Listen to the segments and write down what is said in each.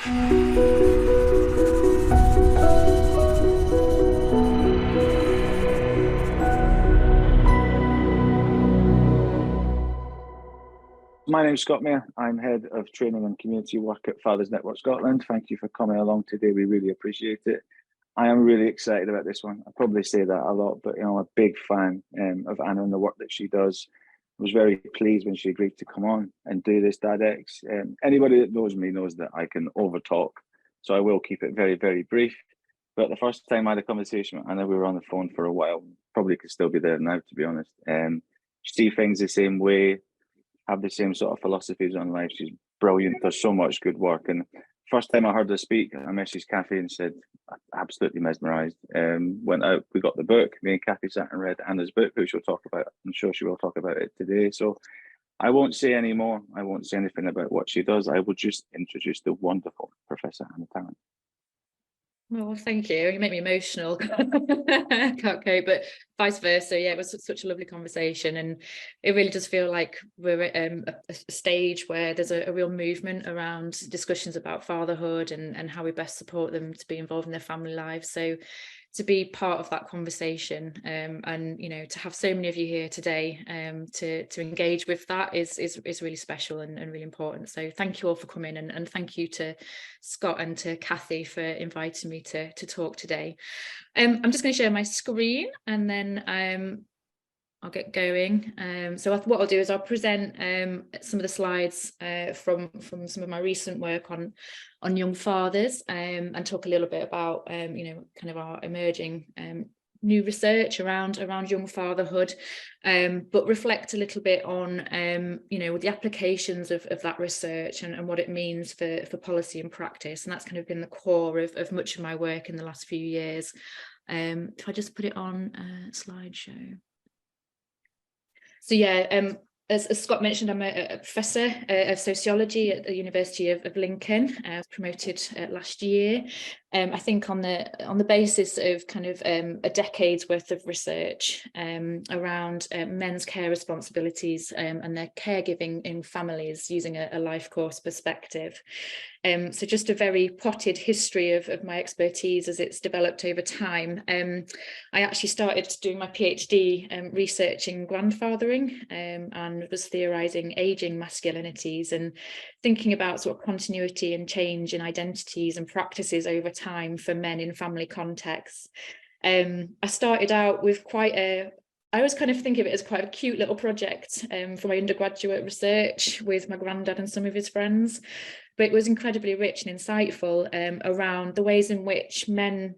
My name is Scott Mayer. I'm Head of Training and Community Work at Fathers Network Scotland. Thank you for coming along today. We really appreciate it. I am really excited about this one. I probably say that a lot, but I'm a big fan of Anna and the work that she does. I was very pleased when she agreed to come on and do this DADX. Anybody that knows me knows that I can overtalk, so I will keep it very, very brief. But the first time I had a conversation with Anna, we were on the phone for a while. Probably could still be there now, to be honest. See things the same way, have the same sort of philosophies on life. She's brilliant, does so much good work. And first time I heard her speak, I messaged Kathy and said, absolutely mesmerised. Went out, we got the book. Me and Kathy sat and read Anna's book, which she'll talk about. I'm sure she will talk about it today. So I won't say any more. I won't say anything about what she does. I will just introduce the wonderful Professor Anna Tallant. Well, thank you. You make me emotional. Can't cope, but vice versa. Yeah, it was such a lovely conversation, and it really does feel like we're at a stage where there's a real movement around discussions about fatherhood and how we best support them to be involved in their family lives. So to be part of that conversation, and to have so many of you here today to engage with that is really special and really important. So thank you all for coming, and thank you to Scott and to Kathy for inviting me to talk today. I'm just going to share my screen and then I'll get going. So what I'll do is I'll present some of the slides from some of my recent work on young fathers, and talk a little bit about kind of our emerging new research around young fatherhood, but reflect a little bit on the applications of that research and what it means for policy and practice. And that's kind of been the core of much of my work in the last few years. If I just put it on slideshow. So yeah, as Scott mentioned, I'm a professor of sociology at the University of Lincoln. I was promoted last year. I think on the basis of kind of a decade's worth of research around men's care responsibilities and their caregiving in families using a life course perspective. So just a very potted history of my expertise as it's developed over time. I actually started doing my PhD researching grandfathering, and was theorising ageing masculinities and thinking about sort of continuity and change in identities and practices over time for men in family contexts. I started out with I always kind of think of it as quite a cute little project for my undergraduate research with my granddad and some of his friends. But it was incredibly rich and insightful around the ways in which men,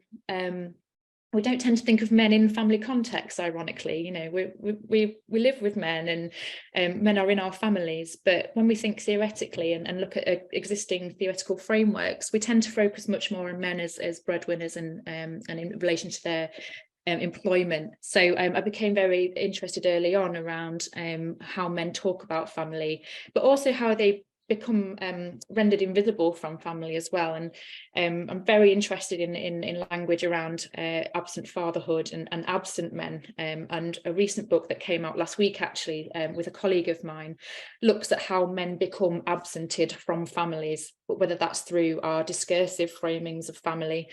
we don't tend to think of men in family contexts, ironically. We live with men, and men are in our families. But when we think theoretically and look at existing theoretical frameworks, we tend to focus much more on men as breadwinners and in relation to their employment. So I became very interested early on around how men talk about family, but also how they become rendered invisible from family as well. And I'm very interested in language around absent fatherhood and absent men, and a recent book that came out last week actually with a colleague of mine looks at how men become absented from families, but whether that's through our discursive framings of family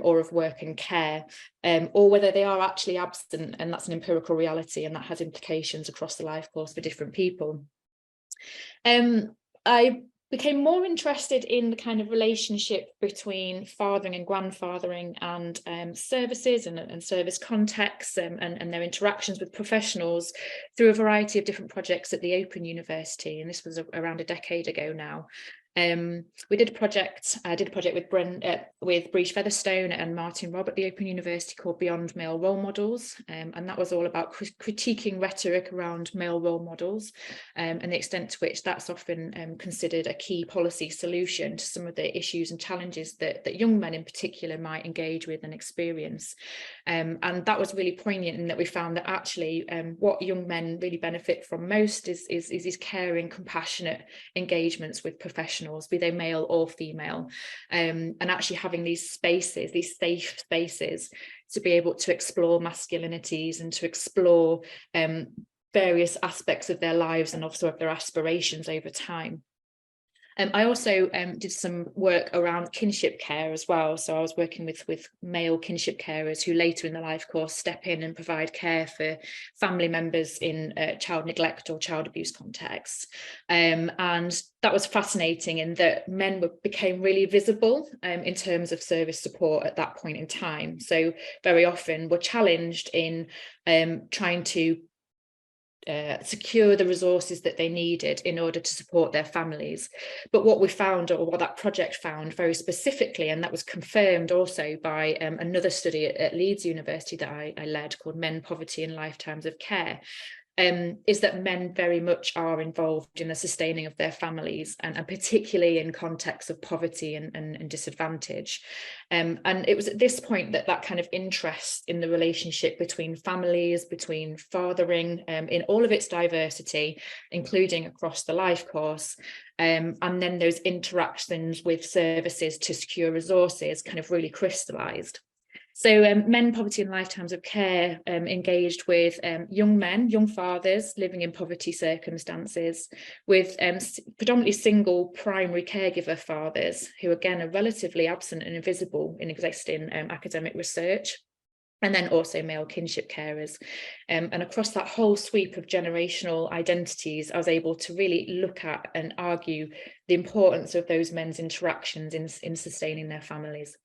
or of work and care, or whether they are actually absent, and that's an empirical reality, and that has implications across the life course for different people. I became more interested in the kind of relationship between fathering and grandfathering and services and service contexts and their interactions with professionals through a variety of different projects at the Open University, and this was around a decade ago now. We did a project. I did a project with Breach Featherstone and Martin Robb at the Open University called Beyond Male Role Models, and that was all about critiquing rhetoric around male role models, and the extent to which that's often considered a key policy solution to some of the issues and challenges that young men in particular might engage with and experience. And that was really poignant in that we found that actually what young men really benefit from most is these caring, compassionate engagements with professionals, be they male or female, and actually having these spaces, these safe spaces, to be able to explore masculinities and to explore various aspects of their lives and also of their aspirations over time. I also did some work around kinship care as well. So I was working with male kinship carers who later in the life course step in and provide care for family members in child neglect or child abuse contexts. And that was fascinating in that men became really visible in terms of service support at that point in time. So very often were challenged in trying to secure the resources that they needed in order to support their families. But what we found, or what that project found very specifically, and that was confirmed also by another study at Leeds University that I led, called Men, Poverty and Lifetimes of Care, is that men very much are involved in the sustaining of their families, and particularly in contexts of poverty and disadvantage. And it was at this point that kind of interest in the relationship between families, between fathering, in all of its diversity, including across the life course, and then those interactions with services to secure resources kind of really crystallised. So Men, Poverty and Lifetimes of Care engaged with young men, young fathers living in poverty circumstances, with predominantly single primary caregiver fathers, who again are relatively absent and invisible in existing academic research, and then also male kinship carers. And across that whole sweep of generational identities, I was able to really look at and argue the importance of those men's interactions in sustaining their families.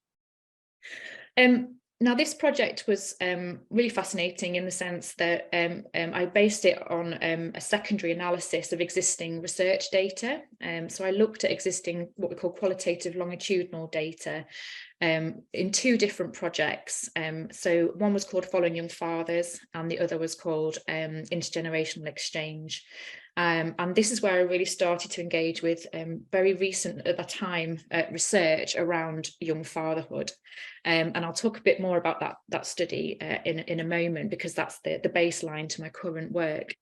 Now, this project was really fascinating in the sense that I based it on a secondary analysis of existing research data. So I looked at existing what we call qualitative longitudinal data in two different projects. So one was called Following Young Fathers, and the other was called Intergenerational Exchange. And this is where I really started to engage with very recent at the time research around young fatherhood. And I'll talk a bit more about that study in a moment, because that's the baseline to my current work.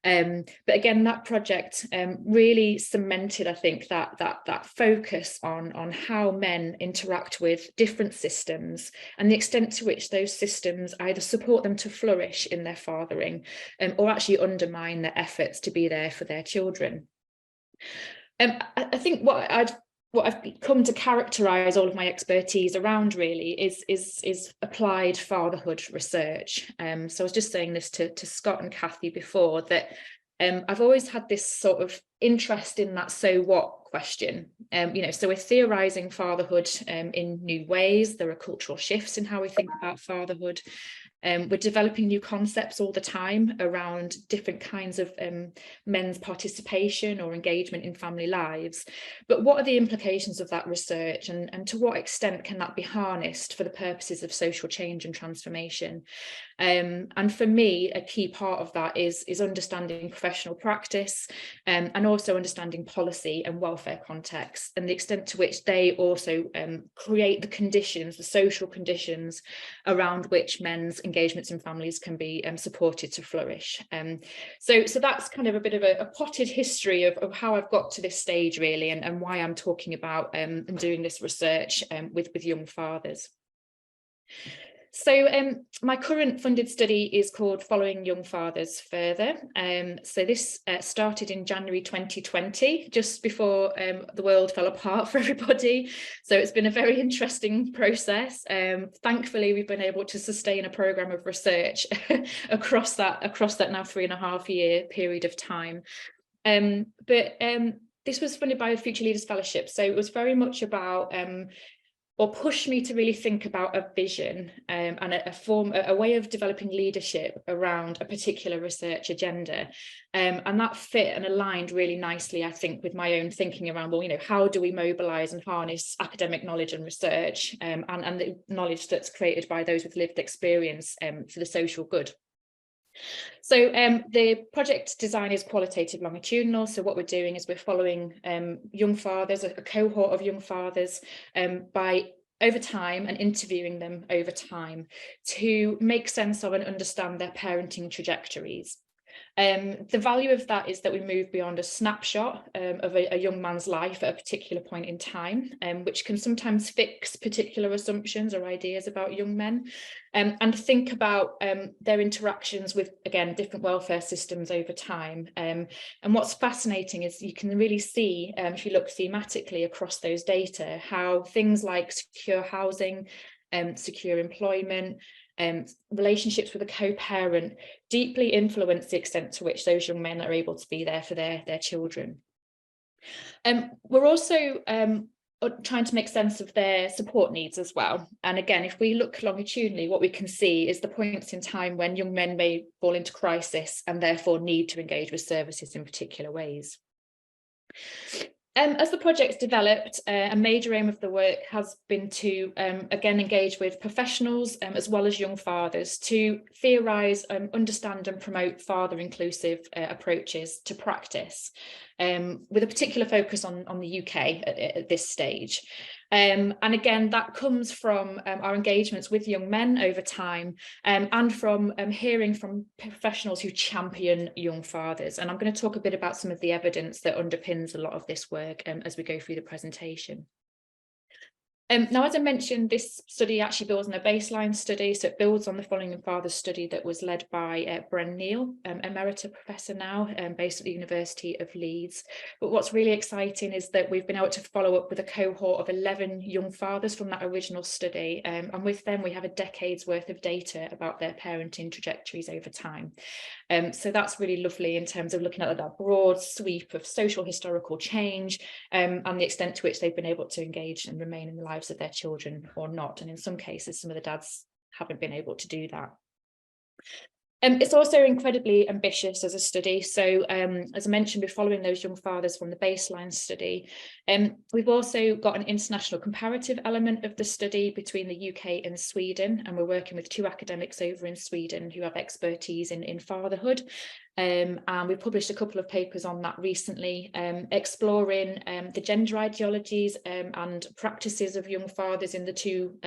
But again, that project really cemented, I think, that focus on how men interact with different systems and the extent to which those systems either support them to flourish in their fathering or actually undermine their efforts to be there for their children. I think what I've come to characterize all of my expertise around really is applied fatherhood research. So I was just saying this to Scott and Kathy before, that I've always had this sort of interest in that so what question. So we're theorizing fatherhood in new ways. There are cultural shifts in how we think about fatherhood. We're developing new concepts all the time around different kinds of men's participation or engagement in family lives. But what are the implications of that research, and to what extent can that be harnessed for the purposes of social change and transformation? And for me, a key part of that is understanding professional practice and also understanding policy and welfare context, and the extent to which they also create the conditions, the social conditions around which men's engagements in families can be supported to flourish. So that's kind of a bit of a potted history of how I've got to this stage really, and why I'm talking about and doing this research with young fathers. So my current funded study is called Following Young Fathers Further. So this started in January 2020, just before the world fell apart for everybody. So it's been a very interesting process. Thankfully, we've been able to sustain a programme of research across that now 3.5 year period of time. But this was funded by a Future Leaders Fellowship. So it was very much about or pushed me to really think about a vision and a way of developing leadership around a particular research agenda. And that fit and aligned really nicely, I think, with my own thinking around, well, how do we mobilise and harness academic knowledge and research and the knowledge that's created by those with lived experience for the social good. So the project design is qualitative longitudinal. So what we're doing is we're following young fathers, a cohort of young fathers by over time, and interviewing them over time to make sense of and understand their parenting trajectories. The value of that is that we move beyond a snapshot of a young man's life at a particular point in time, which can sometimes fix particular assumptions or ideas about young men, and think about their interactions with, again, different welfare systems over time. And what's fascinating is you can really see, if you look thematically across those data, how things like secure housing, secure employment, relationships with a co-parent deeply influence the extent to which those young men are able to be there for their children. We're also trying to make sense of their support needs as well. And again, if we look longitudinally, what we can see is the points in time when young men may fall into crisis and therefore need to engage with services in particular ways. As the project's developed, a major aim of the work has been to, again, engage with professionals as well as young fathers to theorise, understand and promote father-inclusive approaches to practice, with a particular focus on the UK at this stage. And again, that comes from our engagements with young men over time, and from hearing from professionals who champion young fathers. And I'm going to talk a bit about some of the evidence that underpins a lot of this work as we go through the presentation. Now, as I mentioned, this study actually builds on a baseline study, so it builds on the Following in Fathers study that was led by Bren Neal, Emerita Professor now, based at the University of Leeds. But what's really exciting is that we've been able to follow up with a cohort of 11 young fathers from that original study, and with them we have a decade's worth of data about their parenting trajectories over time. So that's really lovely in terms of looking at that broad sweep of social historical change, and the extent to which they've been able to engage and remain in the lives of their children or not. And in some cases, some of the dads haven't been able to do that. It's also incredibly ambitious as a study. So as I mentioned, we're following those young fathers from the baseline study. We've also got an international comparative element of the study between the UK and Sweden, and we're working with 2 academics over in Sweden who have expertise in fatherhood. And we've published a couple of papers on that recently, exploring the gender ideologies and practices of young fathers in the two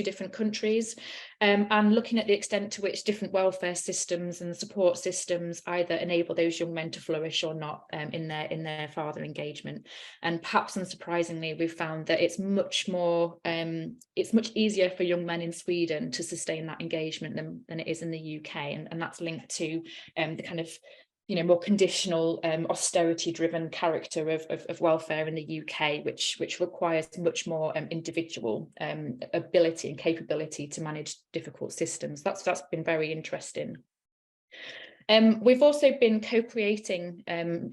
different countries, and looking at the extent to which different welfare systems and support systems either enable those young men to flourish or not in their father engagement. And perhaps unsurprisingly, we've found that it's much easier for young men in Sweden to sustain that engagement than it is in the UK, and that's linked to the kind of more conditional, austerity-driven character of welfare in the UK, which requires much more individual ability and capability to manage difficult systems. That's been very interesting. We've also been co-creating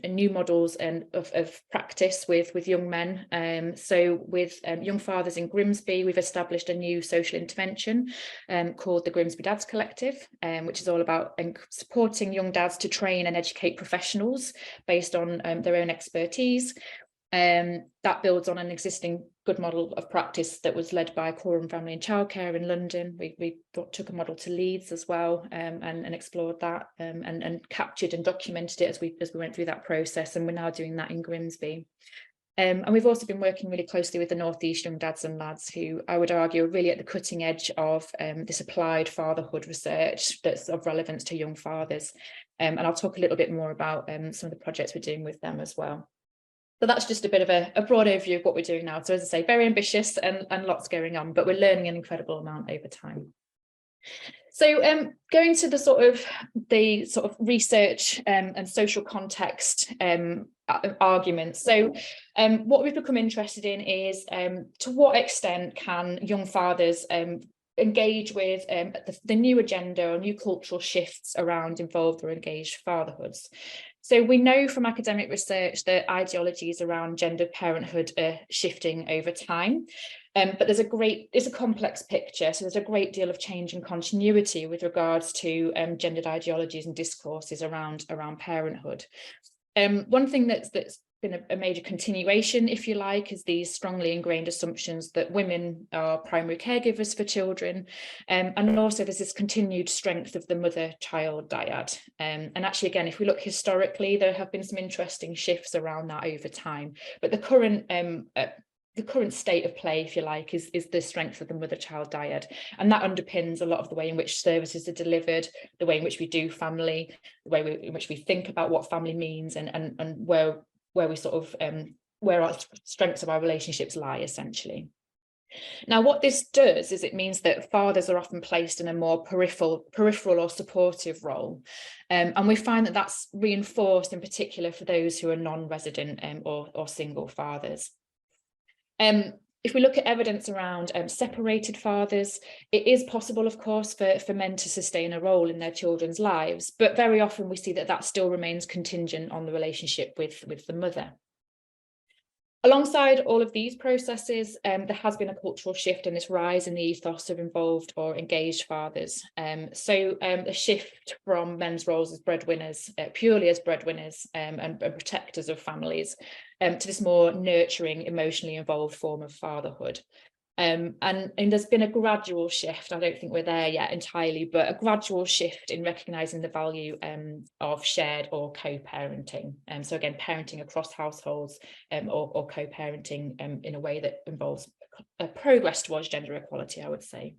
new models of practice with young men. So with young fathers in Grimsby, we've established a new social intervention called the Grimsby Dads Collective, which is all about supporting young dads to train and educate professionals based on their own expertise. That builds on an existing good model of practice that was led by Quorum Family and Childcare in London. We took a model to Leeds as well, and explored that, and captured and documented it as we went through that process, and we're now doing that in Grimsby. And we've also been working really closely with the North East Young Dads and Lads, who I would argue are really at the cutting edge of this applied fatherhood research that's of relevance to young fathers. And I'll talk a little bit more about some of the projects we're doing with them as well. So that's just a bit of a broad overview of what we're doing now. So as I say, very ambitious and lots going on, but we're learning an incredible amount over time. So going to the sort of research and social context arguments. So what we've become interested in is to what extent can young fathers engage with the new agenda or new cultural shifts around involved or engaged fatherhoods. So we know from academic research that ideologies around gendered parenthood are shifting over time, but it's a complex picture. So there's a great deal of change and continuity with regards to gendered ideologies and discourses around parenthood. One thing that's been a major continuation, if you like, is these strongly ingrained assumptions that women are primary caregivers for children, and also there's this continued strength of the mother-child dyad. And actually, again, if we look historically, there have been some interesting shifts around that over time, but the current the current state of play, if you like, is the strength of the mother-child dyad, and that underpins a lot of the way in which services are delivered, the way in which we do family, the way in which we think about what family means, and where we sort of where our strengths of our relationships lie, essentially. Now, what this does is it means that fathers are often placed in a more peripheral or supportive role. And we find that that's reinforced in particular for those who are non-resident or single fathers. If we look at evidence around separated fathers, it is possible, of course, for men to sustain a role in their children's lives, but very often we see that that still remains contingent on the relationship with the mother. Alongside all of these processes, there has been a cultural shift in this rise in the ethos of involved or engaged fathers. So a shift from men's roles as breadwinners, purely as breadwinners and protectors of families, to this more nurturing, emotionally involved form of fatherhood. And there's been a gradual shift. I don't think we're there yet entirely, but a gradual shift in recognising the value of shared or co-parenting. So again, parenting across households or co-parenting in a way that involves progress towards gender equality, I would say.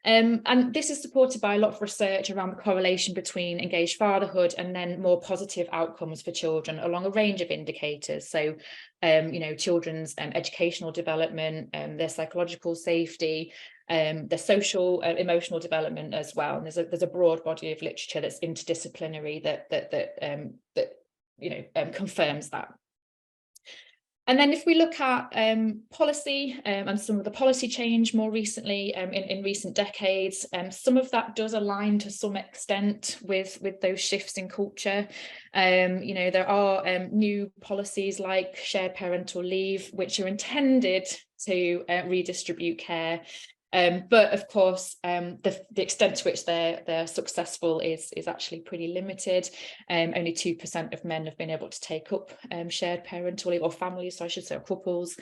And this is supported by a lot of research around the correlation between engaged fatherhood and then more positive outcomes for children along a range of indicators. So, children's educational development, their psychological safety, their social, emotional development as well. And there's a broad body of literature that's interdisciplinary that confirms that. And then if we look at policy and some of the policy change more recently in recent decades, some of that does align to some extent with those shifts in culture. There are new policies like shared parental leave, which are intended to redistribute care. But of course, the extent to which they're successful is actually pretty limited. Only 2% of men have been able to take up shared parental leave, or families, so I should say, or couples.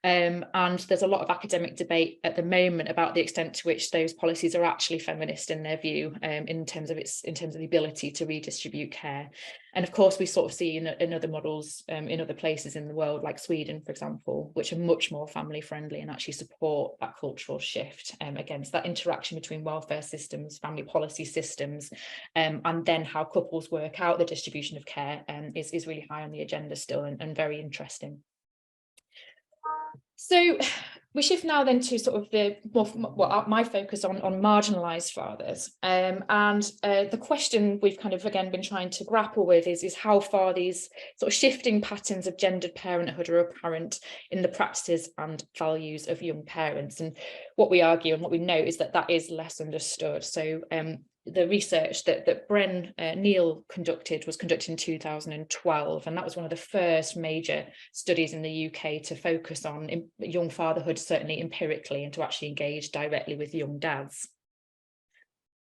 And there's a lot of academic debate at the moment about the extent to which those policies are actually feminist in their view, in terms of the ability to redistribute care. And of course, we sort of see in other models in other places in the world, like Sweden, for example, which are much more family friendly and actually support that cultural shift against that interaction between welfare systems, family policy systems, and then how couples work out the distribution of care is really high on the agenda still and very interesting. So we shift now then to sort of my focus on marginalised fathers, and the question we've kind of again been trying to grapple with is how far these sort of shifting patterns of gendered parenthood are apparent in the practices and values of young parents. And what we argue and what we know is that is less understood. So the research that Bren Neal was conducted in 2012, and that was one of the first major studies in the UK to focus on young fatherhood, certainly empirically, and to actually engage directly with young dads.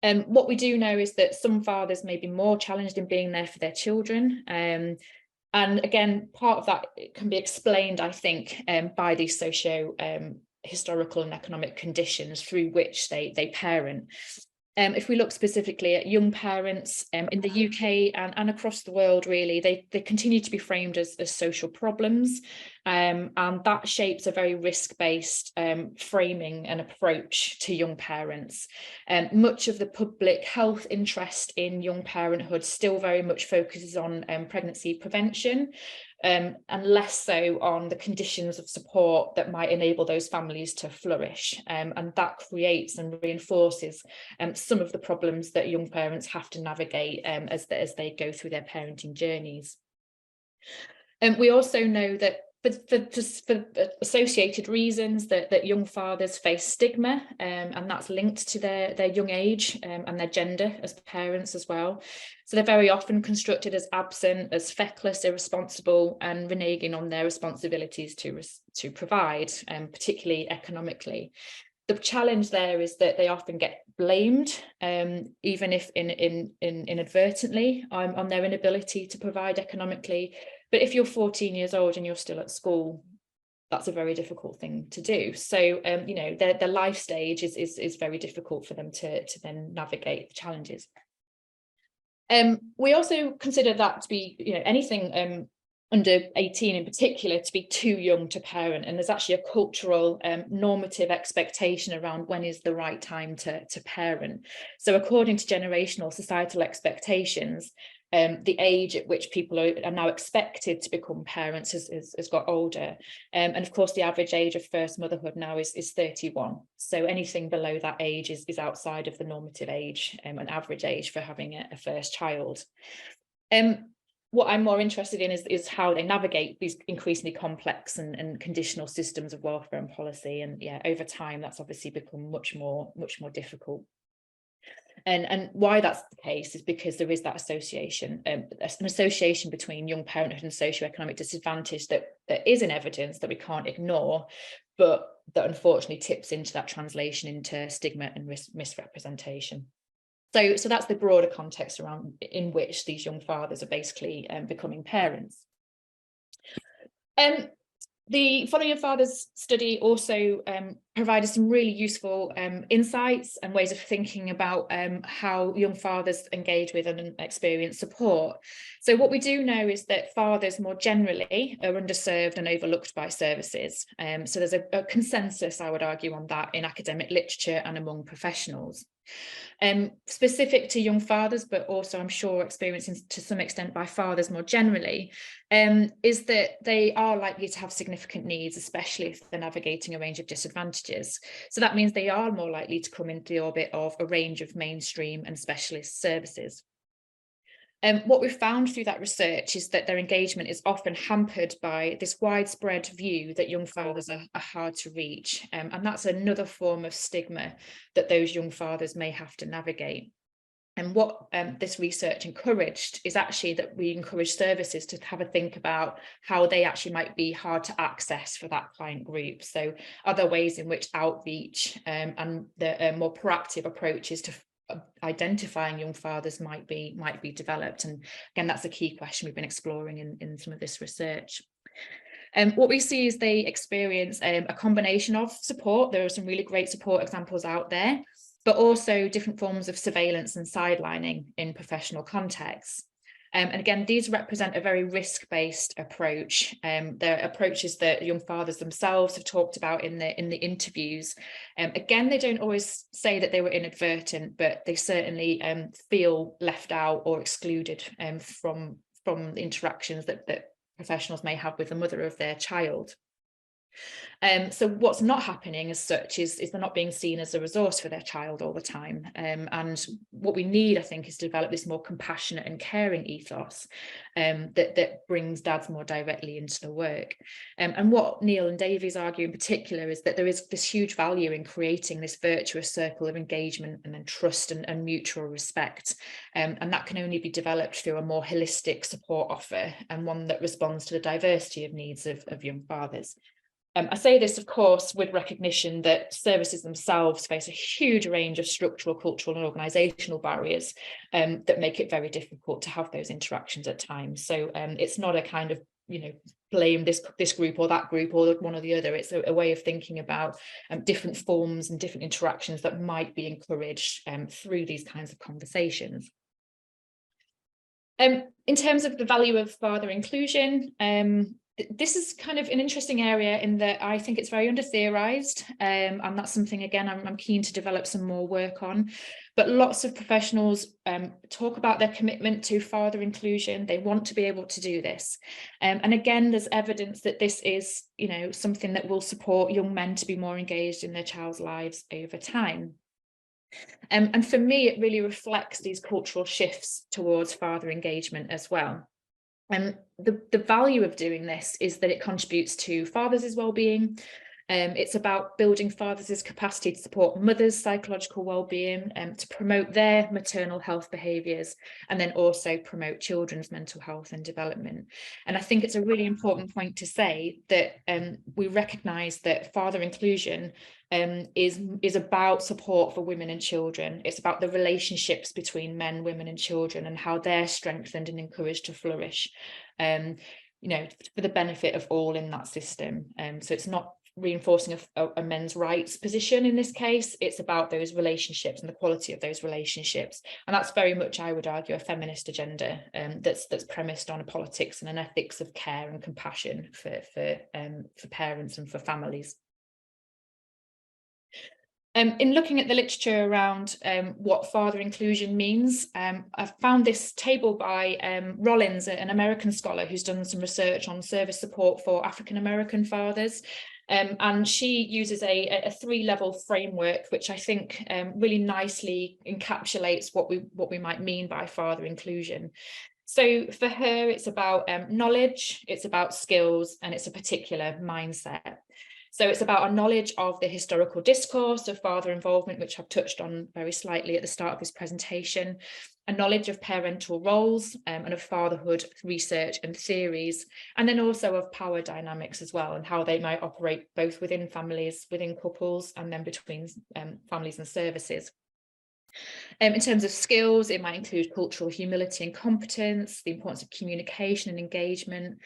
What we do know is that some fathers may be more challenged in being there for their children. And again, part of that can be explained, I think, by these socio historical and economic conditions through which they parent. If we look specifically at young parents in the UK and across the world, really, they continue to be framed as social problems, and that shapes a very risk-based framing and approach to young parents. Much of the public health interest in young parenthood still very much focuses on pregnancy prevention, and less so on the conditions of support that might enable those families to flourish. And that creates and reinforces some of the problems that young parents have to navigate as they go through their parenting journeys. And we also know that for associated reasons that young fathers face stigma, and that's linked to their young age and their gender as parents as well. So they're very often constructed as absent, as feckless, irresponsible, and reneging on their responsibilities to provide, particularly economically. The challenge there is that they often get blamed, even if inadvertently, on their inability to provide economically. But if you're 14 years old and you're still at school, that's a very difficult thing to do. So, their life stage is very difficult for them to then navigate the challenges. We also consider that to be, anything under 18 in particular to be too young to parent, and there's actually a cultural normative expectation around when is the right time to parent. So according to generational societal expectations, the age at which people are now expected to become parents has got older, and of course the average age of first motherhood now is 31, so anything below that age is outside of the normative age and average age for having a first child. What I'm more interested in is how they navigate these increasingly complex and conditional systems of welfare and policy. And yeah, over time, that's obviously become much more difficult. And why that's the case is because there is that association, an association between young parenthood and socioeconomic disadvantage that is in evidence that we can't ignore, but that unfortunately tips into that translation into stigma and misrepresentation. So that's the broader context around in which these young fathers are basically becoming parents. The Following Your Fathers study also provided some really useful insights and ways of thinking about how young fathers engage with and experience support. So what we do know is that fathers more generally are underserved and overlooked by services. So there's a consensus, I would argue, on that in academic literature and among professionals. Specific to young fathers, but also I'm sure experiencing to some extent by fathers more generally, is that they are likely to have significant needs, especially if they're navigating a range of disadvantages. So that means they are more likely to come into the orbit of a range of mainstream and specialist services. What we've found through that research is that their engagement is often hampered by this widespread view that young fathers are hard to reach. And that's another form of stigma that those young fathers may have to navigate. And what this research encouraged is actually that we encourage services to have a think about how they actually might be hard to access for that client group. So other ways in which outreach and the more proactive approaches to identifying young fathers might be developed. And again, that's a key question we've been exploring in some of this research. What we see is they experience a combination of support. There are some really great support examples out there, but also different forms of surveillance and sidelining in professional contexts. And again, these represent a very risk-based approach. They're approaches that young fathers themselves have talked about in the interviews. Again, they don't always say that they were inadvertent, but they certainly feel left out or excluded from the interactions that professionals may have with the mother of their child. So what's not happening as such is they're not being seen as a resource for their child all the time. And what we need, I think, is to develop this more compassionate and caring ethos that brings dads more directly into the work. And what Neil and Davies argue in particular is that there is this huge value in creating this virtuous circle of engagement and then trust and mutual respect. And that can only be developed through a more holistic support offer and one that responds to the diversity of needs of young fathers. I say this, of course, with recognition that services themselves face a huge range of structural, cultural and organisational barriers that make it very difficult to have those interactions at times. So it's not a kind of, blame this group or that group or one or the other. It's a way of thinking about different forms and different interactions that might be encouraged through these kinds of conversations. In terms of the value of father inclusion, this is kind of an interesting area in that I think it's very under-theorised, and that's something, again, I'm keen to develop some more work on. But lots of professionals talk about their commitment to father inclusion. They want to be able to do this. And again, there's evidence that this is, something that will support young men to be more engaged in their child's lives over time. And for me, it really reflects these cultural shifts towards father engagement as well. And the value of doing this is that it contributes to fathers' well-being. It's about building fathers' capacity to support mothers' psychological well-being, to promote their maternal health behaviours, and then also promote children's mental health and development. And I think it's a really important point to say that we recognise that father inclusion is about support for women and children. It's about the relationships between men, women and children and how they're strengthened and encouraged to flourish, for the benefit of all in that system. So it's not reinforcing a men's rights position in this case. It's about those relationships and the quality of those relationships, and that's very much, I would argue, a feminist agenda that's premised on a politics and an ethics of care and compassion for parents and for families. In looking at the literature around what father inclusion means, I've found this table by Rollins, an American scholar who's done some research on service support for African American fathers. And she uses a 3-level framework, which I think really nicely encapsulates what we might mean by father inclusion. So for her, it's about knowledge, it's about skills, and it's a particular mindset. So it's about a knowledge of the historical discourse of father involvement, which I've touched on very slightly at the start of this presentation, a knowledge of parental roles and of fatherhood research and theories, and then also of power dynamics as well, and how they might operate both within families, within couples, and then between families and services. In terms of skills, it might include cultural humility and competence, the importance of communication and engagement.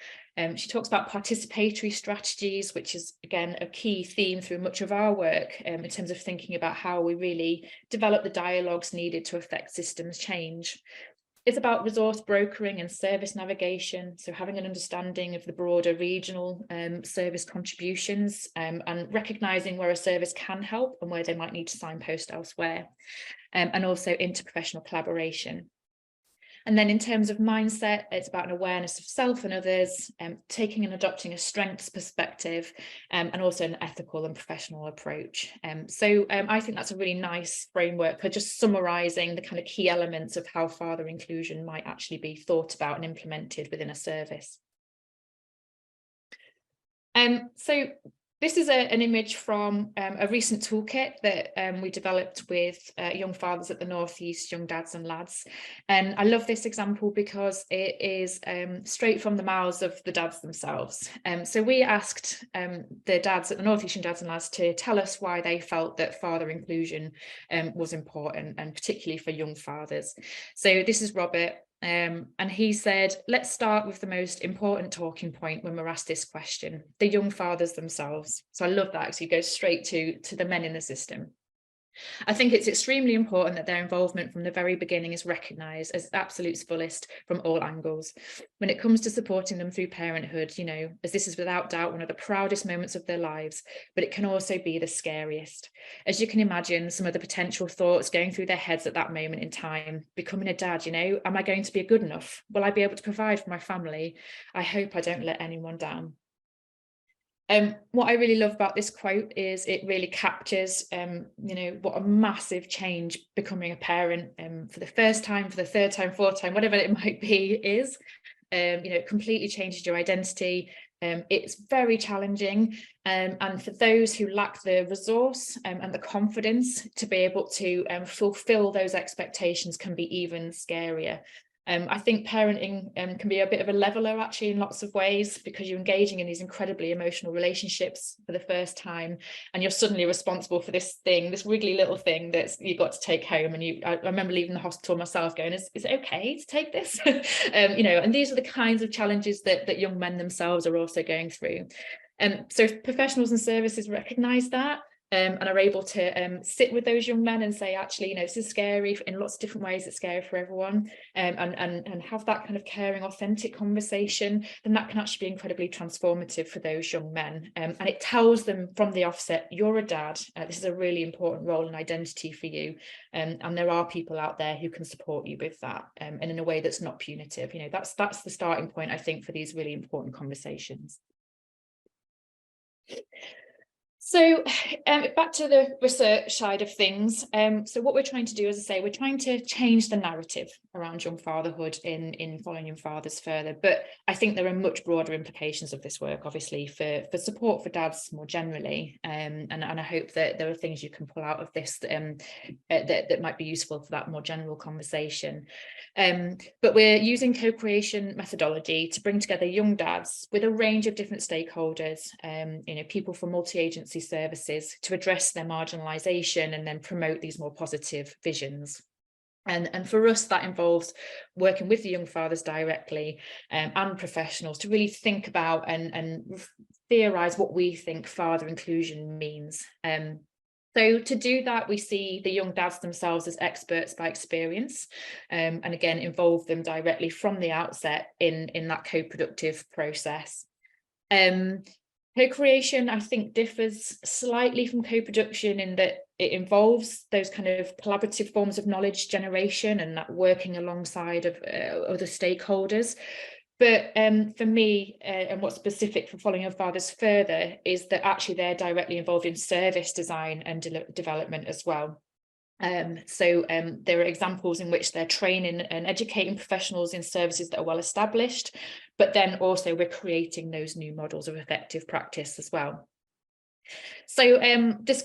She talks about participatory strategies, which is, again, a key theme through much of our work in terms of thinking about how we really develop the dialogues needed to affect systems change. It's about resource brokering and service navigation, so having an understanding of the broader regional service contributions and recognising where a service can help and where they might need to signpost elsewhere, and also interprofessional collaboration. And then in terms of mindset, it's about an awareness of self and others, taking and adopting a strengths perspective, and also an ethical and professional approach. So I think that's a really nice framework for just summarising the kind of key elements of how father inclusion might actually be thought about and implemented within a service. So this is an image from a recent toolkit that we developed with young fathers at the North East, Young Dads and Lads. And I love this example because it is straight from the mouths of the dads themselves. So we asked the dads at the North East Young Dads and Lads to tell us why they felt that father inclusion was important, and particularly for young fathers. So this is Robert. And he said, let's start with the most important talking point when we're asked this question, the young fathers themselves. So I love that, because he goes straight to the men in the system. I think it's extremely important that their involvement from the very beginning is recognised as absolute fullest from all angles. When it comes to supporting them through parenthood, you know, as this is without doubt one of the proudest moments of their lives, but it can also be the scariest. As you can imagine, some of the potential thoughts going through their heads at that moment in time, becoming a dad, you know, am I going to be good enough? Will I be able to provide for my family? I hope I don't let anyone down. What I really love about this quote is it really captures, you know, what a massive change becoming a parent for the first time, for the third time, fourth time, whatever it might be is. You know, it completely changes your identity. It's very challenging. And for those who lack the resource and the confidence to be able to fulfill those expectations can be even scarier. I think parenting can be a bit of a leveler actually in lots of ways, because you're engaging in these incredibly emotional relationships for the first time, and you're suddenly responsible for this thing, this wiggly little thing that you've got to take home. And I remember leaving the hospital myself going, is it okay to take this? You know, and these are the kinds of challenges that young men themselves are also going through. So if professionals and services recognise that, and are able to sit with those young men and say, actually, you know, this is scary in lots of different ways, it's scary for everyone, and have that kind of caring, authentic conversation, then that can actually be incredibly transformative for those young men. And it tells them from the offset, you're a dad, this is a really important role and identity for you, and there are people out there who can support you with that, and in a way that's not punitive. You know, that's the starting point, I think, for these really important conversations. So back to the research side of things. So what we're trying to do, as I say, we're trying to change the narrative around young fatherhood in Following Young Fathers further. But I think there are much broader implications of this work, obviously, for support for dads more generally. And I hope that there are things you can pull out of this that might be useful for that more general conversation. But we're using co-creation methodology to bring together young dads with a range of different stakeholders, you know, people from multi-agency services, to address their marginalisation and then promote these more positive visions. And for us, that involves working with the young fathers directly and professionals to really think about and theorize what we think father inclusion means. So to do that, we see the young dads themselves as experts by experience, and again, involve them directly from the outset in that co-productive process. Co-creation, I think, differs slightly from co-production in that it involves those kind of collaborative forms of knowledge generation and that working alongside of other stakeholders. But for me, and what's specific for Following Young Fathers further is that actually they're directly involved in service design and development as well. So there are examples in which they're training and educating professionals in services that are well established, but then also we're creating those new models of effective practice as well. So this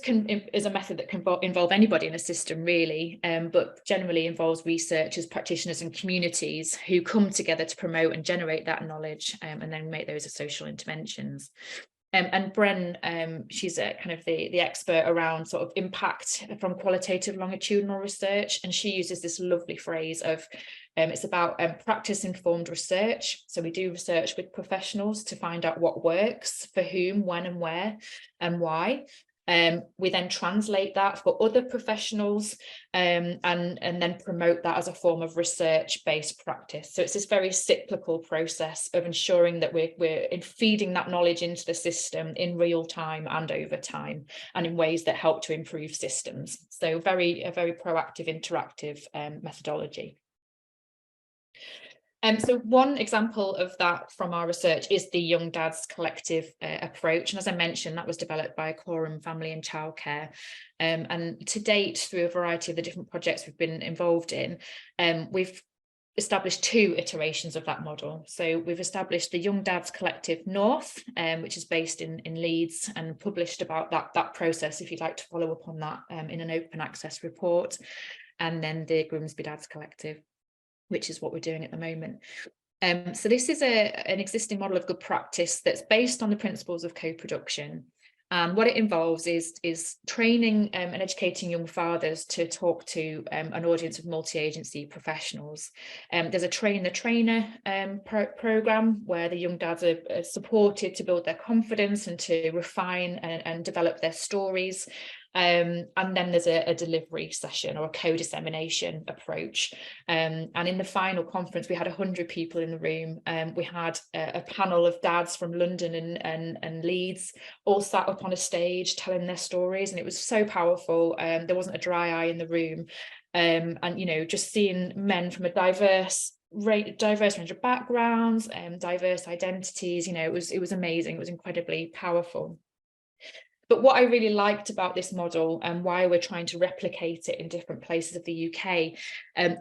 is a method that can involve anybody in a system really, but generally involves researchers, practitioners and communities who come together to promote and generate that knowledge and then make those as social interventions. And Bren, she's kind of the expert around sort of impact from qualitative longitudinal research, and she uses this lovely phrase of it's about practice-informed research. So we do research with professionals to find out what works, for whom, when and where, and why. We then translate that for other professionals and then promote that as a form of research-based practice. So it's this very cyclical process of ensuring that we're feeding that knowledge into the system in real time and over time, and in ways that help to improve systems. So a very proactive, interactive methodology. So one example of that from our research is the Young Dads Collective approach. And as I mentioned, that was developed by Quorum Family and Childcare. And to date, through a variety of the different projects we've been involved in, we've established 2 iterations of that model. So we've established the Young Dads Collective North, which is based in Leeds, and published about that process if you'd like to follow up on that in an open access report. And then the Grimsby Dads Collective, which is what we're doing at the moment. So this is an existing model of good practice that's based on the principles of co-production. And what it involves is training and educating young fathers to talk to an audience of multi-agency professionals. There's a train the trainer program where the young dads are supported to build their confidence and to refine and develop their stories. And then there's a delivery session or a co-dissemination approach. And in the final conference, we had 100 people in the room. We had a panel of dads from London and Leeds all sat up on a stage telling their stories, and it was so powerful. There wasn't a dry eye in the room. And, you know, just seeing men from a diverse range of backgrounds, diverse identities, you know, it was amazing. It was incredibly powerful. But what I really liked about this model and why we're trying to replicate it in different places of the UK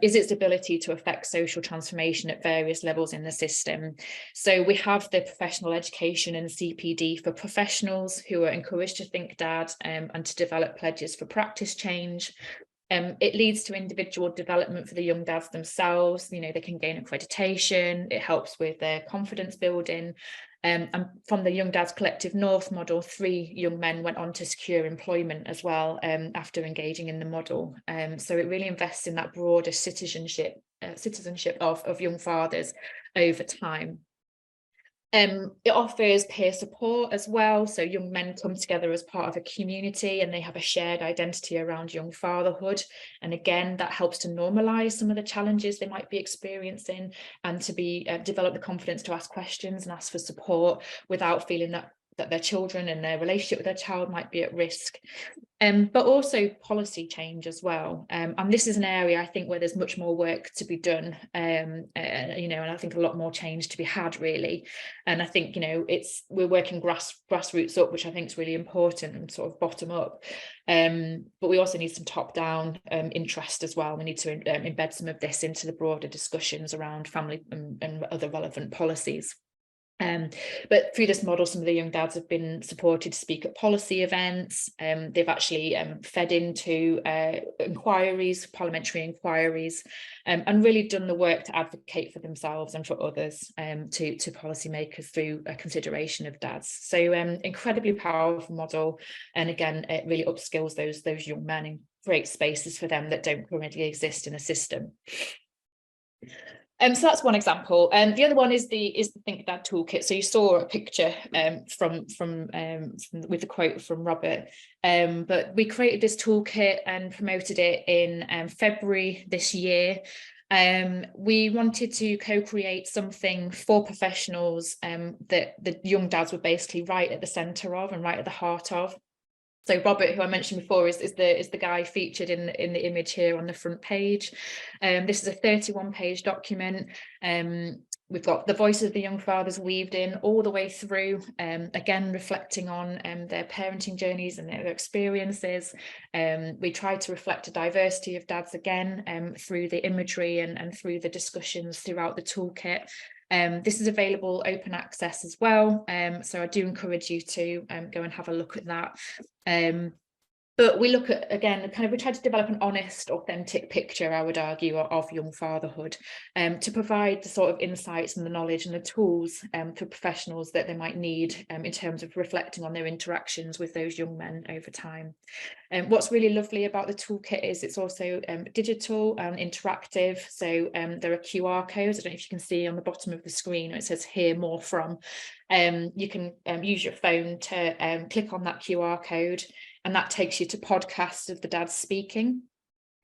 is its ability to affect social transformation at various levels in the system. So we have the professional education and CPD for professionals who are encouraged to think dad and to develop pledges for practice change. It leads to individual development for the young dads themselves. You know, they can gain accreditation. It helps with their confidence building. And from the Young Dads Collective North model, 3 young men went on to secure employment as well after engaging in the model. So it really invests in that broader citizenship of young fathers over time. It offers peer support as well. So young men come together as part of a community and they have a shared identity around young fatherhood. And again, that helps to normalise some of the challenges they might be experiencing and to be develop the confidence to ask questions and ask for support without feeling that their children and their relationship with their child might be at risk. But also policy change as well. And this is an area I think where there's much more work to be done, you know, and I think a lot more change to be had really. And I think, you know, we're working grassroots up, which I think is really important, and sort of bottom up. But we also need some top down interest as well. We need to embed some of this into the broader discussions around family and other relevant policies. But through this model, some of the young dads have been supported to speak at policy events. They've actually fed into inquiries, parliamentary inquiries, and really done the work to advocate for themselves and for others to policymakers through a consideration of dads. So incredibly powerful model. And again, it really upskills those young men and creates spaces for them that don't currently exist in the system. So that's one example. The other one is the Think Dad toolkit. So you saw a picture from with the quote from Robert. But we created this toolkit and promoted it in February this year. We wanted to co-create something for professionals that the young dads were basically right at the centre of and right at the heart of. So Robert, who I mentioned before, is the guy featured in the image here on the front page. This is a 31-page document. We've got the voices of the young fathers weaved in all the way through, again, reflecting on their parenting journeys and their experiences. We tried to reflect a diversity of dads again through the imagery and through the discussions throughout the toolkit. This is available open access as well, so I do encourage you to go and have a look at that. But we look at, again, we try to develop an honest, authentic picture, I would argue, of young fatherhood, to provide the sort of insights and the knowledge and the tools for professionals that they might need in terms of reflecting on their interactions with those young men over time. What's really lovely about the toolkit is it's also digital and interactive. So there are QR codes. I don't know if you can see on the bottom of the screen, it says "Hear more from." You can use your phone to click on that QR code, and that takes you to podcasts of the dads speaking.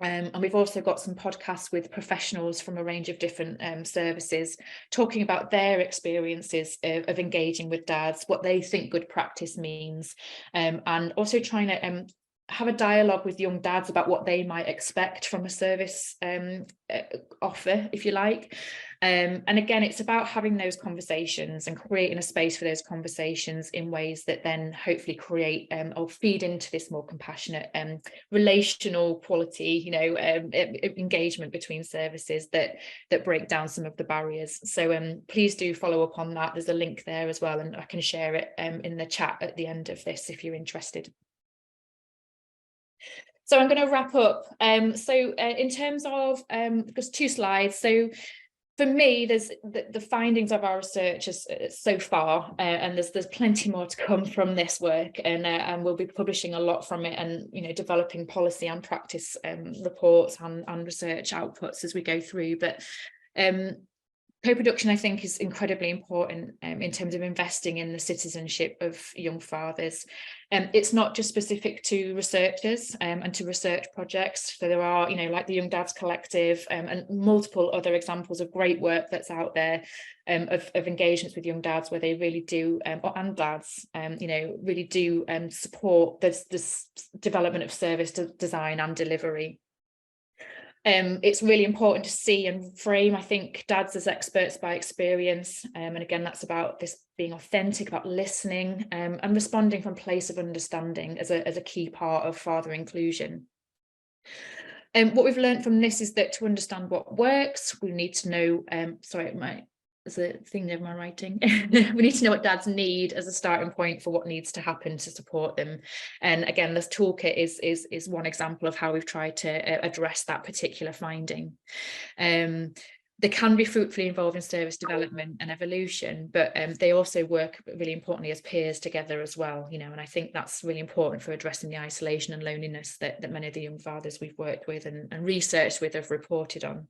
And we've also got some podcasts with professionals from a range of different services talking about their experiences of engaging with dads, what they think good practice means, and also trying to have a dialogue with young dads about what they might expect from a service offer, if you like. And again, it's about having those conversations and creating a space for those conversations in ways that then hopefully create or feed into this more compassionate relational quality, engagement between services that break down some of the barriers. So please do follow up on that. There's a link there as well, and I can share it in the chat at the end of this if you're interested. So I'm going to wrap up. In terms of just 2 slides. So for me, there's the findings of our research so far, and there's plenty more to come from this work, and we'll be publishing a lot from it, and developing policy and practice reports and research outputs as we go through. But co-production, I think, is incredibly important in terms of investing in the citizenship of young fathers. It's not just specific to researchers and to research projects. So there are, like the Young Dads Collective and multiple other examples of great work that's out there of engagements with young dads, where they really do, and dads, really do support this development of service design and delivery. It's really important to see and frame, I think, dads as experts by experience. And again, that's about this being authentic, about listening and responding from a place of understanding as a key part of father inclusion. What we've learned from this is that to understand what works, we need to know, there's a thing there in my writing. We need to know what dads need as a starting point for what needs to happen to support them. And again, this toolkit is one example of how we've tried to address that particular finding. They can be fruitfully involved in service development and evolution, but they also work really importantly as peers together as well, and I think that's really important for addressing the isolation and loneliness that many of the young fathers we've worked with and researched with have reported on.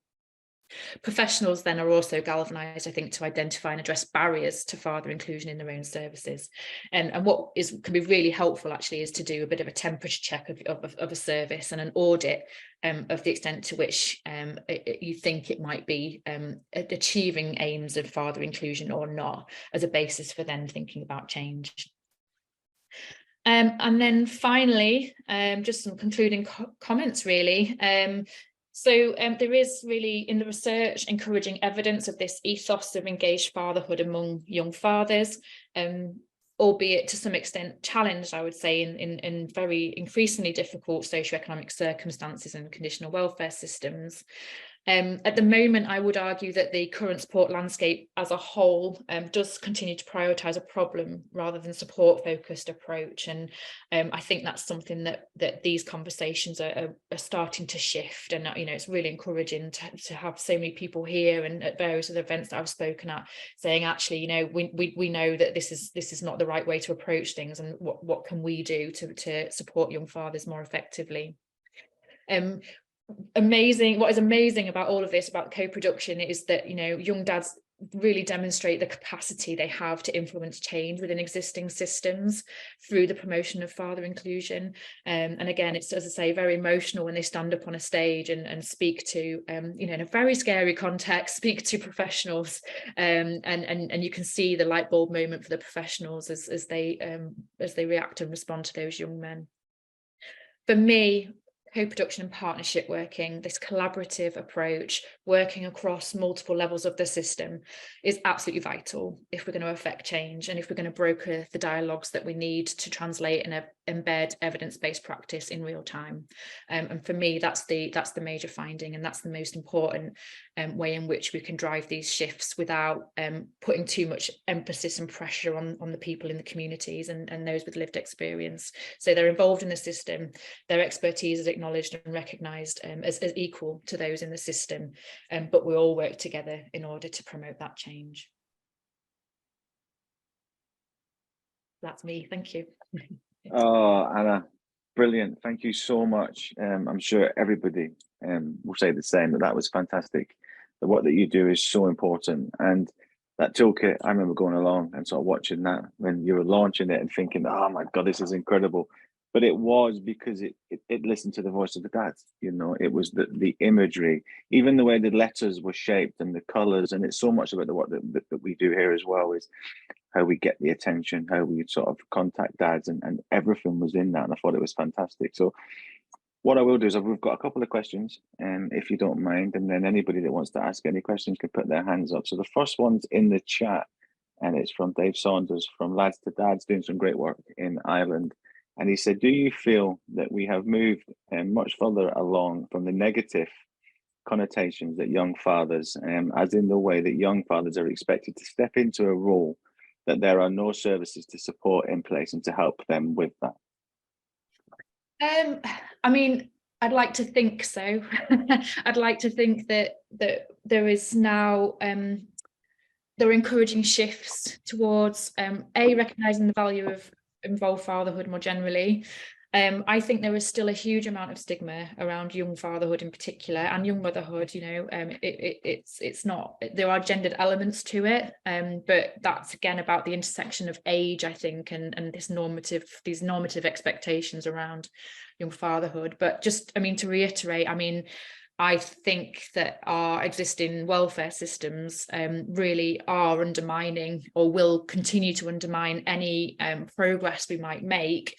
Professionals then are also galvanised, I think, to identify and address barriers to father inclusion in their own services. And what can be really helpful actually is to do a bit of a temperature check of a service and an audit of the extent to which you think it might be achieving aims of father inclusion or not, as a basis for then thinking about change. And then finally, just some concluding comments really. So there is really in the research encouraging evidence of this ethos of engaged fatherhood among young fathers, albeit to some extent challenged, I would say, in very increasingly difficult socioeconomic circumstances and conditional welfare systems. At the moment, I would argue that the current support landscape as a whole does continue to prioritise a problem rather than support-focused approach, and I think that's something that these conversations are starting to shift. And it's really encouraging to have so many people here and at various other events that I've spoken at saying, actually, we know that this is not the right way to approach things, and what can we do to support young fathers more effectively. what is amazing about all of this, about co-production, is that, you know, young dads really demonstrate the capacity they have to influence change within existing systems through the promotion of father inclusion. And again, it's, as I say, very emotional when they stand up on a stage and speak to, you know, in a very scary context, speak to professionals, and you can see the light bulb moment for the professionals as they react and respond to those young men. For me, co-production and partnership working, this collaborative approach, working across multiple levels of the system, is absolutely vital if we're going to affect change and if we're going to broker the dialogues that we need to translate and embed evidence-based practice in real time. And for me, that's the major finding, and that's the most important way in which we can drive these shifts without putting too much emphasis and pressure on the people in the communities and those with lived experience. So they're involved in the system, their expertise is acknowledged and recognised as equal to those in the system, but we all work together in order to promote that change. That's me, thank you. Oh, Anna, brilliant. Thank you so much. I'm sure everybody will say the same, that was fantastic. The work that you do is so important. And that toolkit, I remember going along and sort of watching that when you were launching it and thinking, oh my God, this is incredible. But it was because it listened to the voice of the dads. You know, it was the imagery, even the way the letters were shaped and the colors. And it's so much about the work that we do here as well, is how we get the attention, how we sort of contact dads, and everything was in that. And I thought it was fantastic. So what I will do is we've got a couple of questions, if you don't mind, and then anybody that wants to ask any questions can put their hands up. So the first one's in the chat, and it's from Dave Saunders from Lads to Dads, doing some great work in Ireland. And he said, do you feel that we have moved much further along from the negative connotations that young fathers, as in the way that young fathers are expected to step into a role, that there are no services to support in place and to help them with that? I mean, I'd like to think so. I'd like to think that there is now there are encouraging shifts towards recognizing the value of involved fatherhood more generally. I think there is still a huge amount of stigma around young fatherhood in particular, and young motherhood. You know, it's not, there are gendered elements to it, but that's again about the intersection of age, I think, and these normative expectations around young fatherhood. But just, I mean, to reiterate, I mean, I think that our existing welfare systems really are undermining, or will continue to undermine, any progress we might make,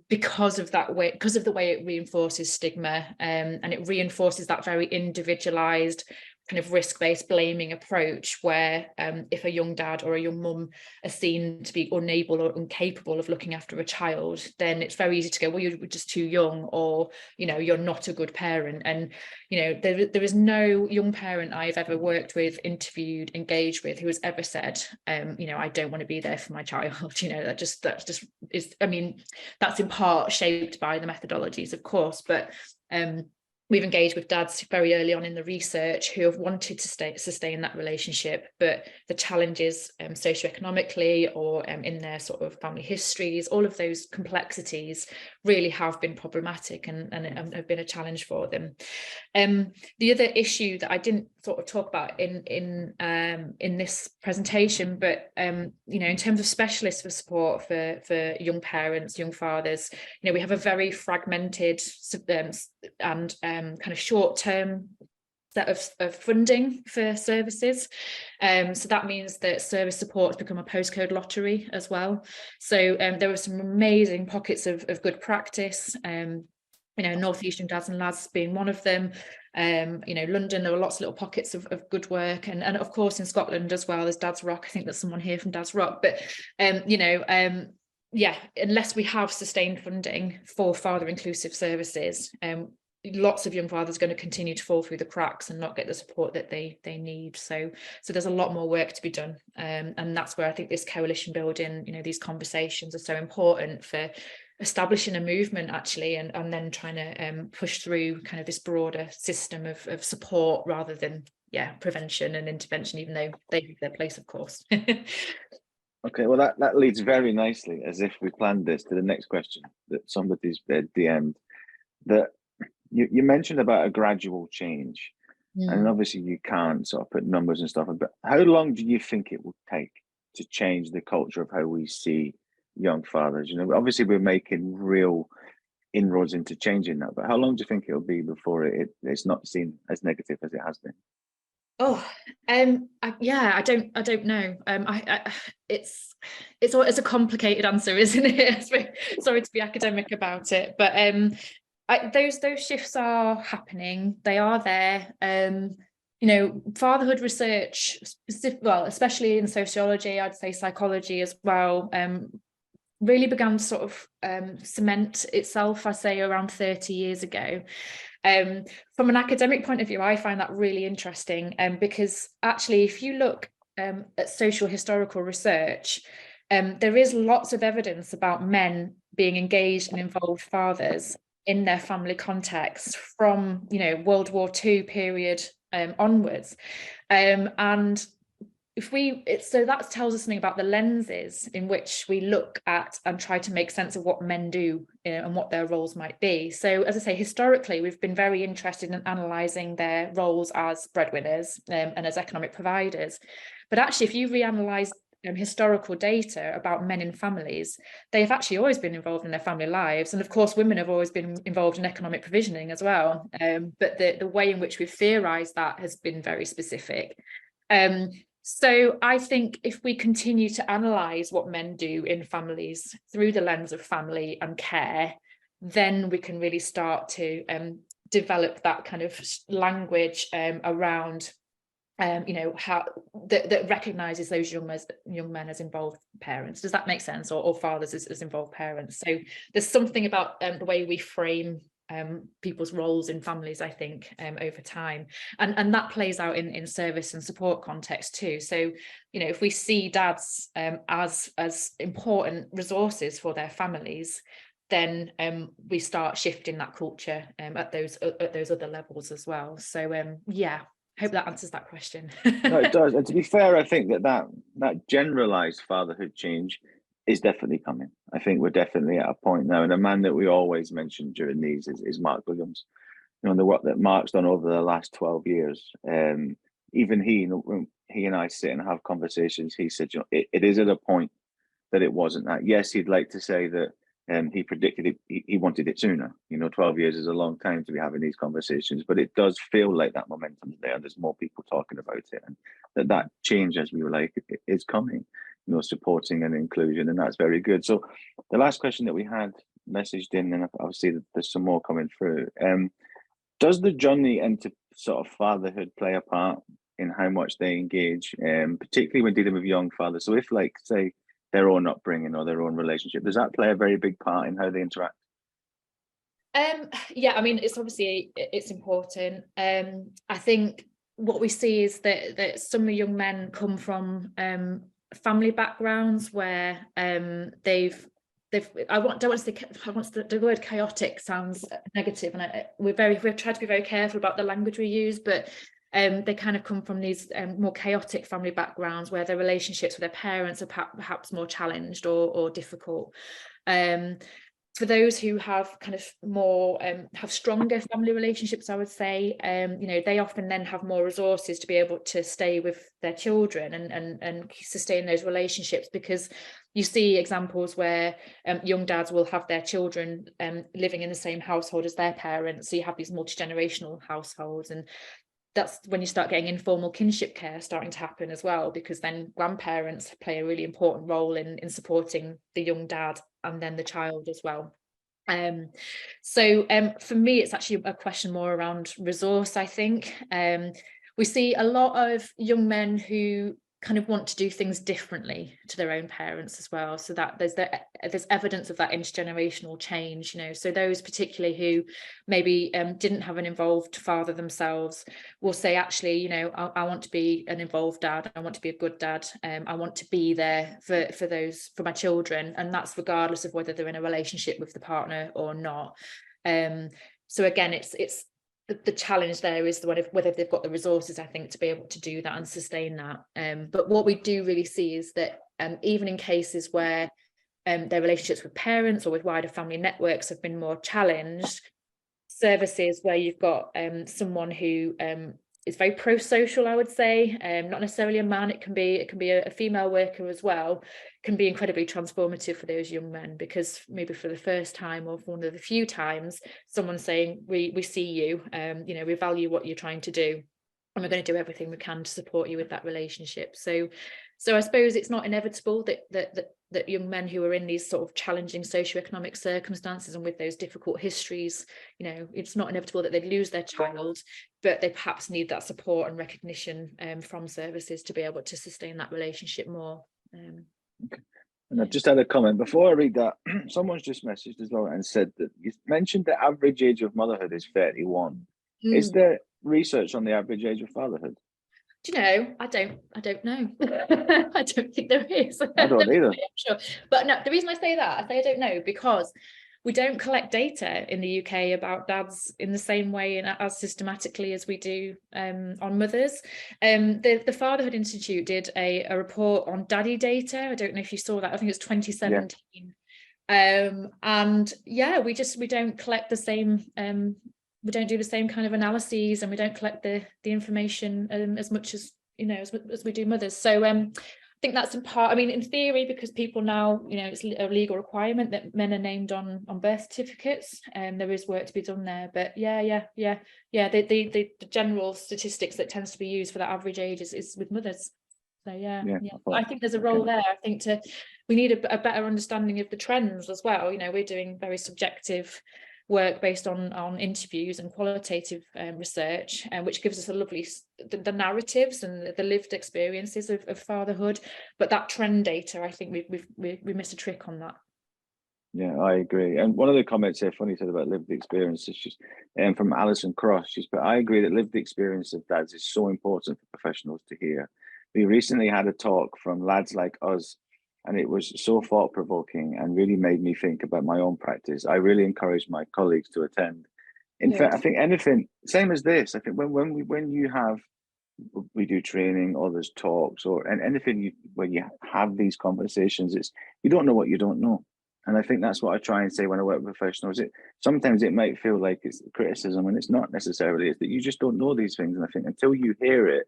because of the way it reinforces stigma, and it reinforces that very individualized kind of risk-based blaming approach, where if a young dad or a young mum are seen to be unable or incapable of looking after a child, then it's very easy to go, well, you're just too young, or, you know, you're not a good parent. And, you know, there is no young parent I've ever worked with, interviewed, engaged with, who has ever said, you know, I don't want to be there for my child. You know, that just is, I mean, that's in part shaped by the methodologies, of course, but we've engaged with dads very early on in the research who have wanted to sustain that relationship, but the challenges socioeconomically, or in their sort of family histories, all of those complexities really have been problematic and have been a challenge for them. The other issue that I didn't sort of talk about in this presentation, but you know, in terms of specialists for support for young parents, young fathers, you know, we have a very fragmented and kind of short-term set of funding for services. So that means that service support has become a postcode lottery as well. So there are some amazing pockets of good practice, you know, North East Young Dads and Lads being one of them. You know, London, there are lots of little pockets of good work, and of course in Scotland as well, there's Dad's Rock. I think there's someone here from Dad's Rock, but you know, yeah, unless we have sustained funding for father inclusive services, lots of young fathers are going to continue to fall through the cracks and not get the support that they need. So there's a lot more work to be done, and that's where I think this coalition building, you know, these conversations are so important for establishing a movement actually, and then trying to push through kind of this broader system of support, rather than prevention and intervention, even though they have their place, of course. Okay, well that leads very nicely, as if we planned this, to the next question that somebody's DM'd, that You mentioned about a gradual change, and Mm. obviously you can't sort of put numbers and stuff, but how long do you think it will take to change the culture of how we see young fathers? You know, obviously we're making real inroads into changing that, but how long do you think it'll be before it's not seen as negative as it has been? Oh, yeah, I don't know. It's a complicated answer, isn't it? Sorry to be academic about it, but those shifts are happening. They are there. You know, fatherhood research, well, especially in sociology, I'd say psychology as well, really began to sort of cement itself, I say, around 30 years ago. From an academic point of view, I find that really interesting, because actually, if you look at social historical research, there is lots of evidence about men being engaged and involved fathers in their family context from, you know, World War II period onwards. And so that tells us something about the lenses in which we look at and try to make sense of what men do, you know, and what their roles might be. So, as I say, historically, we've been very interested in analysing their roles as breadwinners and as economic providers. But actually, if you reanalyse historical data about men in families, they've actually always been involved in their family lives. And of course, women have always been involved in economic provisioning as well. But the way in which we've theorised that has been very specific. So I think if we continue to analyse what men do in families through the lens of family and care, then we can really start to develop that kind of language around, you know, how that recognises those young men as involved parents. Does that make sense? Or fathers as involved parents. So there's something about the way we frame people's roles in families, I think, over time, and that plays out in service and support context too. So, you know, if we see dads as important resources for their families, then we start shifting that culture at those other levels as well. So yeah, hope that answers that question. No, it does. And to be fair, I think that generalized fatherhood change is definitely coming. I think we're definitely at a point now. And a man that we always mention during these is Mark Williams. You know, the work that Mark's done over the last 12 years. Even he, you know, when he and I sit and have conversations, he said, you know, it is at a point that it wasn't that. Yes, he'd like to say that he predicted it, he wanted it sooner. You know, 12 years is a long time to be having these conversations, but it does feel like that momentum's there. There's more people talking about it, and that change, as we were like, is coming, you know, supporting and inclusion, and that's very good. So the last question that we had messaged in, and obviously there's some more coming through. Does the journey into sort of fatherhood play a part in how much they engage, particularly when dealing with young fathers? So if, like, say, their own upbringing or their own relationship, does that play a very big part in how they interact? Yeah, I mean, it's obviously it's important. I think what we see is that some young men come from family backgrounds where they've don't want to say, the word chaotic sounds negative, and we've tried to be very careful about the language we use, but they kind of come from these more chaotic family backgrounds where their relationships with their parents are perhaps more challenged or difficult. For those who have kind of more have stronger family relationships, I would say, you know, they often then have more resources to be able to stay with their children and sustain those relationships, because you see examples where young dads will have their children living in the same household as their parents. So you have these multi-generational households, and that's when you start getting informal kinship care starting to happen as well, because then grandparents play a really important role in supporting the young dad and then the child as well. So for me, it's actually a question more around resource, I think. We see a lot of young men who kind of want to do things differently to their own parents as well, so that there's evidence of that intergenerational change, you know. So those particularly who maybe didn't have an involved father themselves will say, actually, you know, I want to be an involved dad, I want to be a good dad, I want to be there for my children, and that's regardless of whether they're in a relationship with the partner or not. So again, it's the challenge there is whether they've got the resources, I think, to be able to do that and sustain that. But what we do really see is that even in cases where their relationships with parents or with wider family networks have been more challenged, services where you've got someone who is very pro-social, I would say, not necessarily a man, it can be a female worker as well, can be incredibly transformative for those young men, because maybe for the first time or for one of the few times someone's saying, we see you, you know, we value what you're trying to do, and we're going to do everything we can to support you with that relationship. So I suppose it's not inevitable that young men who are in these sort of challenging socioeconomic circumstances and with those difficult histories, you know, it's not inevitable that they'd lose their child, but they perhaps need that support and recognition from services to be able to sustain that relationship more. Okay. And I've just had a comment before I read that. Someone's just messaged as well and said that you mentioned the average age of motherhood is 31. Is there research on the average age of fatherhood? Do you know, I don't know. I don't think there is. I don't either. Sure. But no, the reason I say that, I say I don't know, because we don't collect data in the UK about dads in the same way and as systematically as we do on mothers. The Fatherhood Institute did a report on daddy data. I don't know if you saw that. I think it's 2017. Yeah. And yeah, we don't collect the same. We don't do the same kind of analyses, and we don't collect the information as much as, you know, as we do mothers. So I think that's in part, I mean, in theory, because people now, you know, it's a legal requirement that men are named on birth certificates, and there is work to be done there. But yeah, the general statistics that tends to be used for that average age is with mothers. So yeah. I think there's a role there. I think we need a better understanding of the trends as well. You know, we're doing very subjective work based on interviews and qualitative research, which gives us a lovely the narratives and the lived experiences of fatherhood, but that trend data, I think we missed a trick on that. Yeah, I agree. And one of the comments here, funny said about lived experience, is just from Alison Cross. She's put, I agree that lived experience of dads is so important for professionals to hear. We recently had a talk from lads like us, and it was so thought-provoking and really made me think about my own practice. I really encourage my colleagues to attend. In fact, I think anything, same as this, I think when we do training, others talks, and anything when you have these conversations, it's, you don't know what you don't know. And I think that's what I try and say when I work with professionals. Sometimes it might feel like it's criticism, and it's not necessarily. It's that you just don't know these things. And I think until you hear it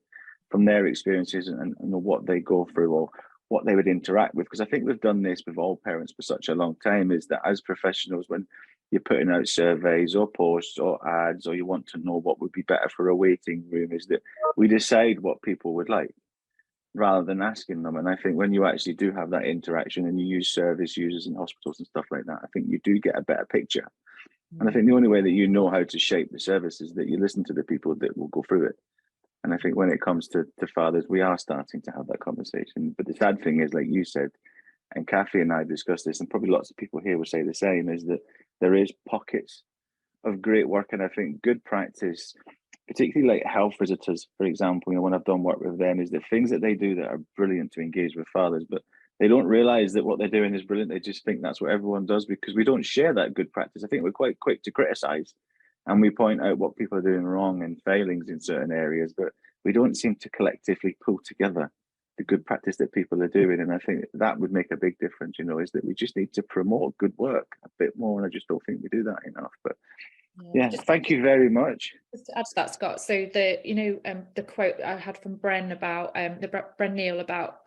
from their experiences and what they go through, or what they would interact with, because I think we've done this with all parents for such a long time, is that as professionals, when you're putting out surveys or posts or ads, or you want to know what would be better for a waiting room, is that we decide what people would like rather than asking them. And I think when you actually do have that interaction and you use service users in hospitals and stuff like that, I think you do get a better picture. And I think the only way that you know how to shape the service is that you listen to the people that will go through it. And I think when it comes to fathers, we are starting to have that conversation. But the sad thing is, like you said, and Kathy and I discussed this, and probably lots of people here will say the same, is that there is pockets of great work. And I think good practice, particularly like health visitors, for example, you know, when I've done work with them, is the things that they do that are brilliant to engage with fathers, but they don't realize that what they're doing is brilliant. They just think that's what everyone does, because we don't share that good practice. I think we're quite quick to criticize, and we point out what people are doing wrong and failings in certain areas, but we don't seem to collectively pull together the good practice that people are doing. And I think that would make a big difference, you know, is that we just need to promote good work a bit more. And I just don't think we do that enough. But yeah, thank you very much. Just to add to that, Scott, so the quote I had from Bren about Bren Neal about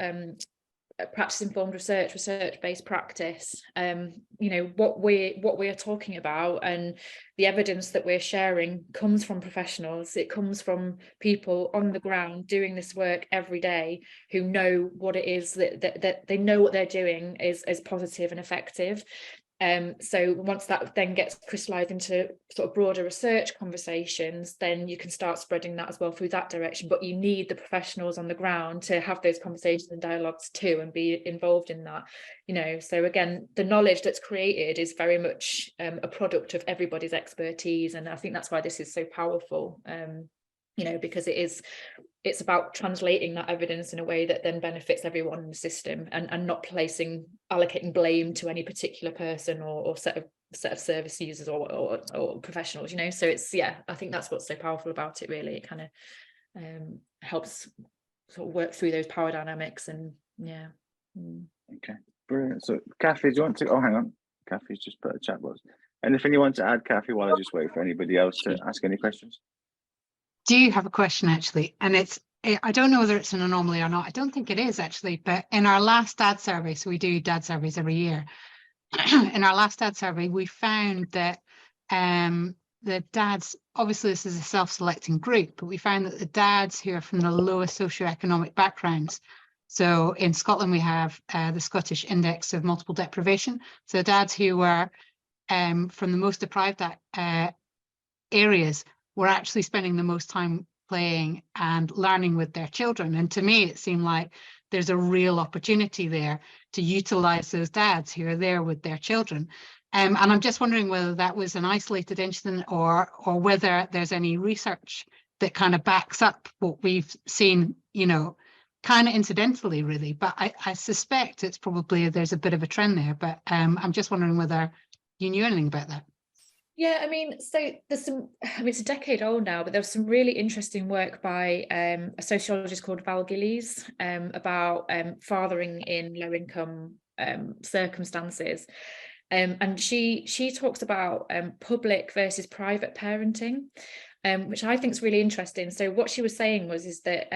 practice informed research-based practice, you know, what we are talking about and the evidence that we're sharing comes from professionals. It comes from people on the ground doing this work every day, who know what it is that they know what they're doing is positive and effective. So once that then gets crystallized into sort of broader research conversations, then you can start spreading that as well through that direction. But you need the professionals on the ground to have those conversations and dialogues too, and be involved in that, you know. So again, the knowledge that's created is very much a product of everybody's expertise, and I think that's why this is so powerful, you know, because it's about translating that evidence in a way that then benefits everyone in the system, and not allocating blame to any particular person or set of service users or professionals, you know. So it's, yeah, I think that's what's so powerful about it, really. It kind of helps sort of work through those power dynamics, and yeah. Okay, brilliant. So Kathy, do you want to, oh, hang on, Kathy's just put a chat box. Anything you want to add, Kathy, while I just wait for anybody else to ask any questions? Do you have a question, actually? And I don't know whether it's an anomaly or not. I don't think it is, actually. But in our last dad survey, so we do dad surveys every year. In our last dad survey, we found that the dads, obviously this is a self-selecting group, but we found that the dads who are from the lowest socioeconomic backgrounds, so in Scotland we have the Scottish Index of Multiple Deprivation, so dads who were from the most deprived areas were actually spending the most time playing and learning with their children. And to me, it seemed like there's a real opportunity there to utilize those dads who are there with their children. And I'm just wondering whether that was an isolated incident or whether there's any research that kind of backs up what we've seen, you know, kind of incidentally, really. But I suspect it's probably there's a bit of a trend there. But I'm just wondering whether you knew anything about that. Yeah, I mean, so there's some, I mean, it's a decade old now, but there's some really interesting work by a sociologist called Val Gillies about fathering in low income circumstances. And she talks about public versus private parenting, which I think is really interesting. So what she was saying is that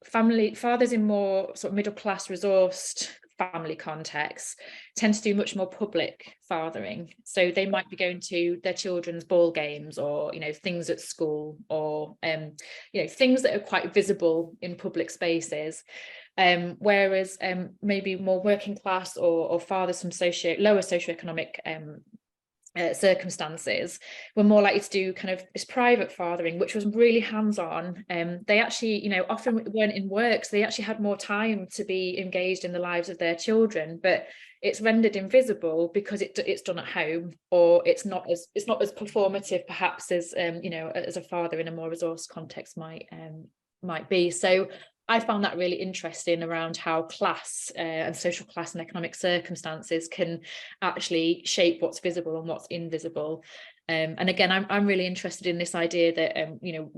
fathers in more sort of middle class resourced family contexts tend to do much more public fathering. So they might be going to their children's ball games, or, you know, things at school, or you know, things that are quite visible in public spaces. Whereas maybe more working class or fathers from lower socioeconomic circumstances were more likely to do kind of this private fathering, which was really hands-on. They actually, you know, often weren't in work, so they actually had more time to be engaged in the lives of their children, but it's rendered invisible because it's done at home, or it's not as performative perhaps as you know, as a father in a more resource context might be. So I found that really interesting around how class and social class and economic circumstances can actually shape what's visible and what's invisible. And again, I'm really interested in this idea that you know,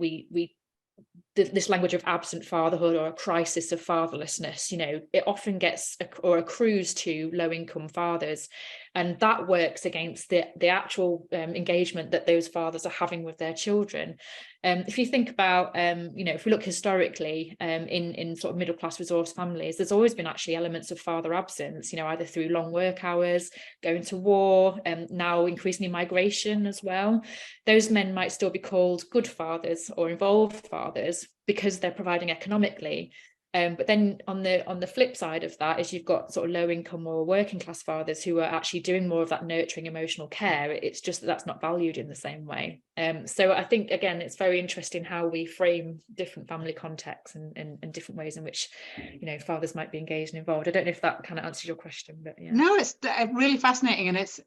this language of absent fatherhood or a crisis of fatherlessness, you know, it often gets or accrues to low income fathers, and that works against the actual engagement that those fathers are having with their children. If you think about, you know, if we look historically in sort of middle class resource families, there's always been actually elements of father absence, you know, either through long work hours, going to war, now increasingly migration as well. Those men might still be called good fathers or involved fathers because they're providing economically. But then on the flip side of that is you've got sort of low income or working class fathers who are actually doing more of that nurturing emotional care. It's just that that's not valued in the same way. So I think, again, it's very interesting how we frame different family contexts and different ways in which, you know, fathers might be engaged and involved. I don't know if that kind of answers your question, but yeah. No, it's really fascinating, and it's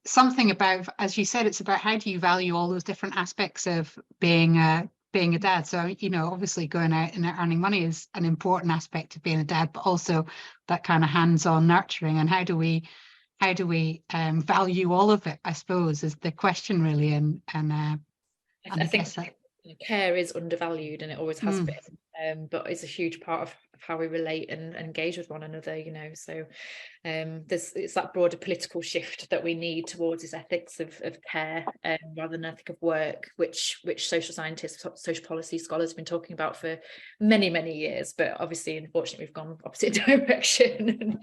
something about, as you said, it's about how do you value all those different aspects of being a dad. So, you know, obviously going out and earning money is an important aspect of being a dad, but also that kind of hands-on nurturing, and how do we value all of it, I suppose, is the question really. And I think that care is undervalued, and it always has been, but it's a huge part of how we relate and engage with one another, you know. So it's that broader political shift that we need towards this ethics of care rather than ethic of work, which social scientists, social policy scholars have been talking about for many years, but obviously, unfortunately, we've gone opposite direction.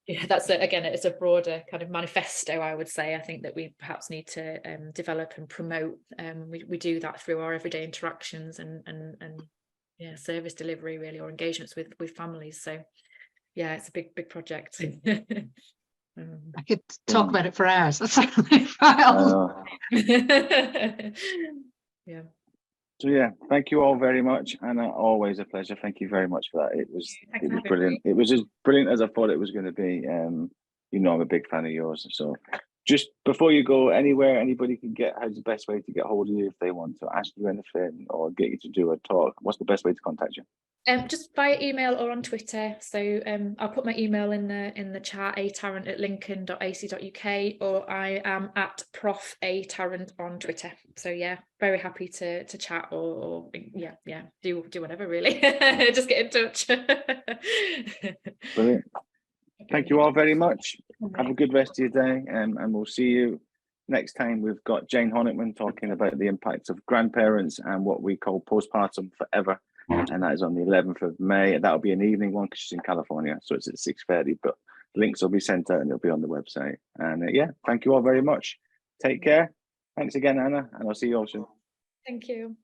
Yeah, that's again, it's a broader kind of manifesto, I would say. I think that we perhaps need to develop and promote. We do that through our everyday interactions and yeah, service delivery really, or engagements with families. So yeah, it's a big project. I could talk about it for hours. Yeah. So yeah, thank you all very much, and always a pleasure. Thank you very much for that. It was brilliant. It was as brilliant as I thought it was going to be. You know, I'm a big fan of yours. So just before you go anywhere, anybody can how's the best way to get hold of you if they want to ask you anything or get you to do a talk? What's the best way to contact you? Just via email or on Twitter. So I'll put my email in the chat, atarrant@lincoln.ac.uk, or I am at Prof A Tarrant on Twitter. So yeah, very happy to chat or yeah, do whatever really. Just get in touch. Brilliant. Thank you all very much. Have a good rest of your day, and we'll see you next time. We've got Jane Honickman talking about the impacts of grandparents and what we call postpartum forever. And that is on the 11th of May. That'll be an evening one because she's in California. So it's at 6:30, but links will be sent out and it'll be on the website. And yeah, thank you all very much. Take care. Thanks again, Anna. And I'll see you all soon. Thank you.